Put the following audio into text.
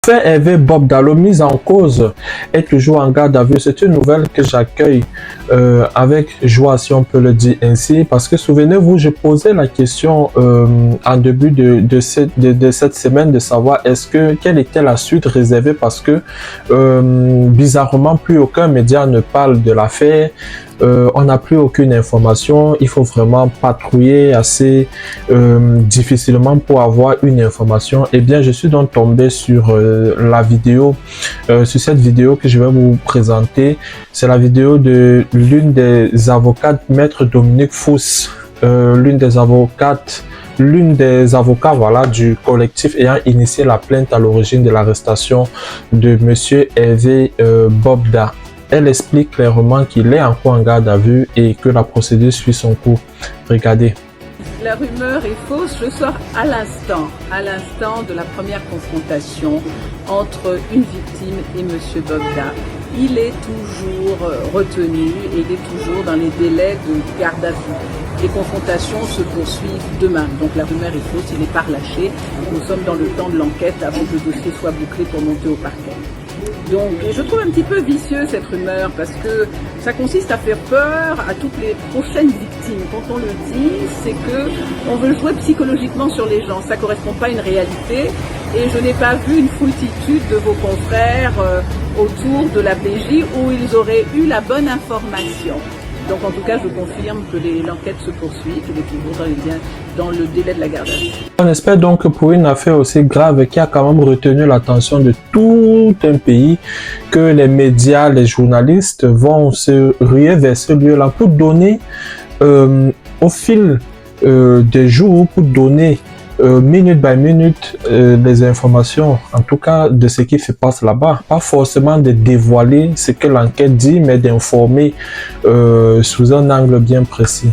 Fait Hervé Bobdalo, mise en cause, est toujours en garde à vue. C'est une nouvelle que j'accueille avec joie, si on peut le dire ainsi, parce que souvenez-vous, je posais la question en début de cette semaine de savoir quelle était la suite réservée, parce que bizarrement, plus aucun média ne parle de l'affaire. On n'a plus aucune information. Il faut vraiment patrouiller assez difficilement pour avoir une information. Et bien, je suis donc tombé sur la vidéo, sur cette vidéo que je vais vous présenter. C'est la vidéo de l'une des avocates, Maître Dominique Fous, l'une des avocats voilà, du collectif ayant initié la plainte à l'origine de l'arrestation de monsieur Hervé Bobda. Elle explique clairement qu'il est encore en garde à vue et que la procédure suit son cours. Regardez. La rumeur est fausse, je sors à l'instant de la première confrontation entre une victime et monsieur Bobda. Il est toujours retenu et il est toujours dans les délais de garde à vue. Les confrontations se poursuivent demain, donc la rumeur est fausse, il n'est pas relâché. Nous sommes dans le temps de l'enquête avant que le dossier soit bouclé pour monter au parquet. Donc je trouve un petit peu vicieux cette rumeur parce que ça consiste à faire peur à toutes les prochaines victimes. Quand on le dit, c'est que on veut jouer psychologiquement sur les gens. Ça ne correspond pas à une réalité et je n'ai pas vu une foultitude de vos confrères autour de la PJ où ils auraient eu la bonne information. Donc en tout cas, je confirme que l'enquête se poursuit, qu'il est toujours dans le délai de la garde à vue. On espère donc que pour une affaire aussi grave qui a quand même retenu l'attention de tout un pays, que les médias, les journalistes vont se ruer vers ce lieu-là pour donner au fil des jours, pour donner minute by minute les informations, en tout cas de ce qui se passe là-bas. Pas forcément de dévoiler ce que l'enquête dit, mais d'informer sous un angle bien précis.